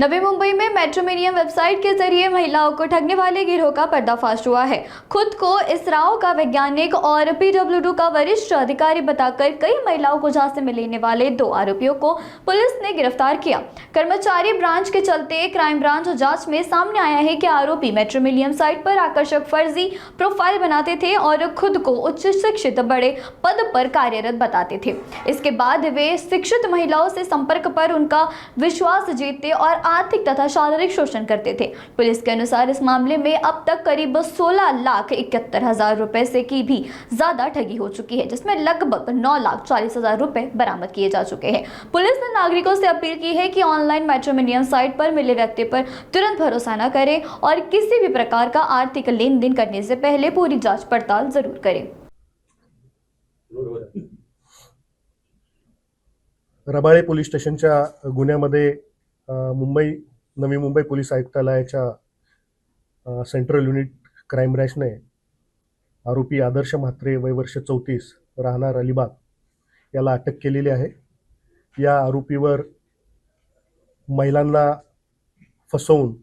नवी मुंबई में मेट्रोमिनियम वेबसाइट के जरिए महिलाओं को ठगने वाले गिरोह का पर्दाफाश हुआ है। खुद को इसराओ का वैज्ञानिक और पीडब्ल्यूडी का वरिष्ठ अधिकारी बताकर कई महिलाओं को झांसे में लेने वाले 2 आरोपियों को पुलिस ने गिरफ्तार किया। कर्मचारी ब्रांच के चलते क्राइम ब्रांच जांच में सामने आया है कि आरोपी मेट्रोमिनियम साइट पर आकर्षक फर्जी प्रोफाइल बनाते थे और खुद को उच्च शिक्षित बड़े पद पर कार्यरत बताते थे। इसके बाद वे शिक्षित महिलाओं से संपर्क पर उनका विश्वास जीतते और आर्थिक तथा शारीरिक शोषण करते थे। पुलिस के अनुसार इस मामले में अब तक करीब 16,71,000 रुपए से की भी ज्यादा ठगी हो चुकी है, जिसमें लगभग 9,40,000 रुपए बरामद किए जा चुके हैं। पुलिस ने नागरिकों से अपील की है कि ऑनलाइन मेट्रोमिनियम साइट पर मिले व्यक्ति पर तुरंत भरोसा न करें और किसी भी प्रकार का आर्थिक लेन देन करने से पहले पूरी जांच पड़ताल जरूर करें। रबाळे पोलीस स्टेशनच्या गुन्ह्यामध्ये नवी मुंबई पोलीस आयुक्तालयाच्या सेंट्रल युनिट क्राईम ब्रँचने आरोपी आदर्श म्हात्रे वय वर्ष 34 राहणार अलिबाग याला अटक केलेली आहे। या आरोपीवर महिलांना फसवून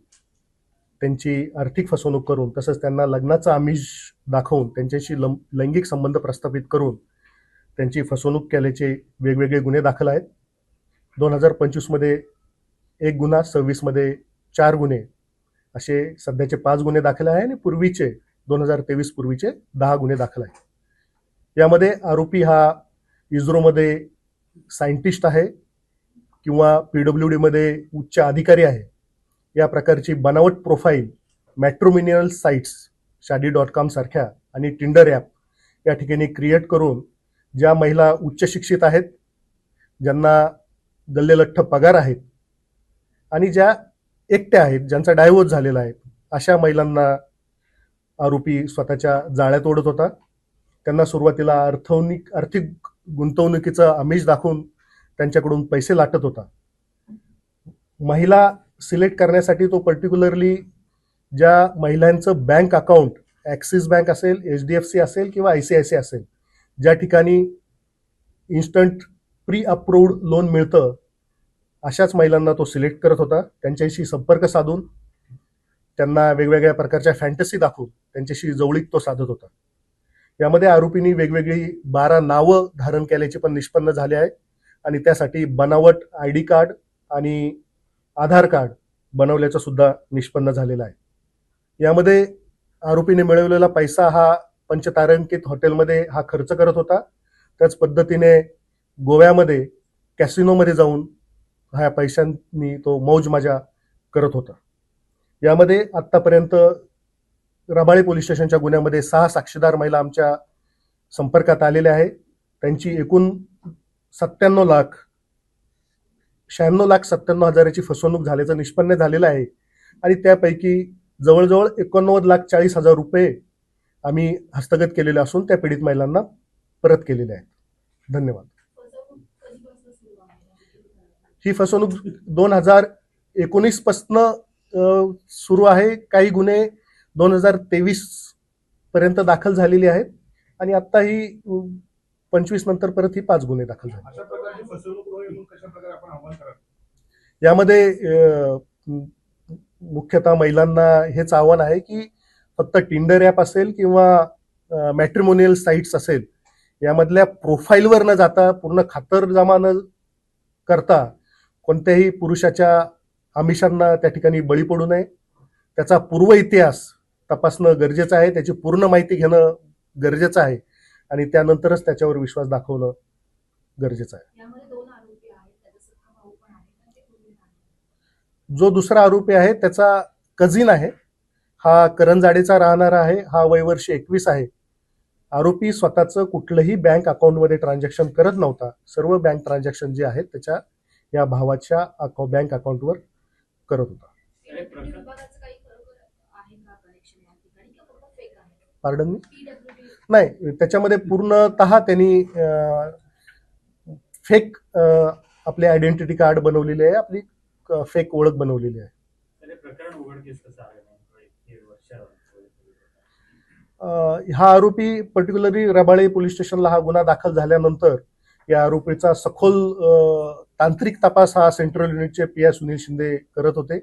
त्यांची आर्थिक फसवणूक करून तसंच त्यांना लग्नाचं आमिष दाखवून त्यांच्याशी लैंगिक संबंध प्रस्थापित करून त्यांची फसवणूक केल्याचे वेगवेगळे गुन्हे दाखल आहेत। 2025 मध्ये 1 गुन्हा, 26 मध्ये 4 गुन्हे असे सध्याचे 5 गुन्हे दाखल आहे आणि पूर्वीचे 2023 पूर्वीचे 10 गुन्हे दाखल आहेत। यामध्ये आरोपी हा इस्रोमध्ये सायंटिस्ट आहे किंवा पीडब्ल्यूडी मध्ये उच्च अधिकारी आहे। या प्रकारची बनावट प्रोफाईल मॅट्रोमिनियल साइट्स शादी.com सारख्या आणि टिंडर ॲप या ठिकाणी क्रिएट करून ज्या महिला उच्च शिक्षित आहेत, ज्यांना गल्लेलठ्ठ पगार आहेत आणि ज्या एकट्या आहेत, ज्यांचा डायव्होर्स झालेला आहे, अशा महिलांना आरोपी स्वतःच्या जाळ्यात ओढत होता। त्यांना सुरुवातीला आर्थिक गुंतवणुकीचं आमिष दाखवून त्यांच्याकडून पैसे लाटत होता। महिला सिलेक्ट करण्यासाठी तो पर्टिक्युलरली ज्या महिलांचं बँक अकाउंट ॲक्सिस बँक असेल, HDFC असेल किंवा ICICI असेल, ज्या ठिकाणी इन्स्टंट प्री अप्रूव्ड लोन मिळतं, अशाच महिलांना तो सिलेक्ट करत होता। त्यांच्याशी संपर्क साधून त्यांना वेगवेगळ्या प्रकारच्या फॅन्टसी दाखवून त्यांच्याशी जवळीक तो साधत होता। यामध्ये आरोपींनी वेगवेगळी 12 नावं धारण केल्याची पण निष्पन्न झाले आहे आणि त्यासाठी बनावट ID कार्ड आणि आधार कार्ड बनवल्याचं सुद्धा निष्पन्न झालेलं आहे। यामध्ये आरोपीने मिळवलेला पैसा हा पंचतारांकित हॉटेलमध्ये हा खर्च करत होता। त्याच पद्धतीने गोव्यामध्ये कॅसिनोमध्ये जाऊन ह्या पैशांनी तो मौज मजा करत होता। यामध्ये आत्तापर्यंत रबाळे पोलीस स्टेशनच्या गुन्ह्यामध्ये 6 साक्षीदार महिला आमच्या संपर्कात आलेल्या आहेत। त्यांची एकूण 96,97,000ची फसवणूक झाल्याचं निष्पन्न झालेलं आहे आणि त्यापैकी जवळजवळ 89,40,000 रुपये आम्ही हस्तगत केलेले असून त्या पीडित महिलांना परत केलेले आहेत। धन्यवाद। ही फसवणूक 2019 पासून सुरू आहे। काही गुन्हे 2023 पर्यंत दाखल झालेले आहेत आणि आता ही 25 नंतर परत ही 5 गुन्हे दाखल झाले। अशा प्रकारची फसवणूक होईल म्हणून कशा प्रकारे आपण आव्हान कराल? यामध्ये मुख्यतः महिलांना हेच आव्हान आहे की फक्त टिंडर ॲप असेल किंवा मॅट्रिमोनियल साइट्स असेल, यामधल्या प्रोफाईलवर न जाता पूर्ण खातरजमा न करता कोणत्याही पुरुषाच्या आमिषांना त्या ठिकाणी बळी पडू नये। त्याचा पूर्व इतिहास तपासणं गरजेचं आहे, त्याची पूर्ण माहिती घेणं गरजेचं आहे आणि त्यानंतरच त्याच्यावर विश्वास दाखवणं गरजेचं आहे। जो दुसरा आरोपी आहे त्याचा कझिन आहे, हा करंजाडेचा राहणारा आहे, हा वय वर्ष 21 आहे। आरोपी स्वतःचं कुठलंही बँक अकाउंटमध्ये ट्रान्झॅक्शन करत नव्हता। सर्व बँक ट्रान्झॅक्शन जे आहेत त्याच्या या भावाच्या बँक अकाउंटवर करत होता। पार्डन मी नाही, त्याच्यामध्ये पूर्णतः त्यांनी फेक आपले आयडेंटिटी कार्ड बनवलेले आहे, आपली फेक ओळख बनवलेली आहे। हा आरोपी पर्टिक्युलरली रबाळे पोलीस स्टेशनला हा गुन्हा दाखल झाल्यानंतर या आरोपीचा सखोल तांत्रिक तपास हा सेंट्रल युनिटचे पी.आय. सुनील शिंदे करत होते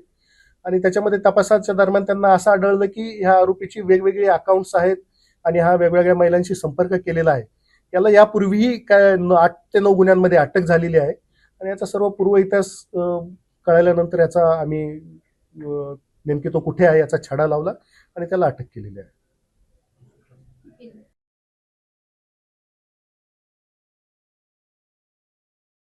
आणि त्याच्यामध्ये तपासाच्या दरम्यान त्यांना असं आढळलं की ह्या आरोपीची वेगवेगळी अकाउंट्स आहेत आणि हा वेगवेगळ्या महिलांशी संपर्क केलेला आहे. याला यापूर्वीही 8 ते 9 गुन्ह्यांमध्ये अटक झालेली आहे आणि याचा सर्व पूर्व इतिहास कळाल्यानंतर याचा आम्ही नेमकी तो कुठे आहे याचा छडा लावला आणि त्याला अटक केलेली आहे.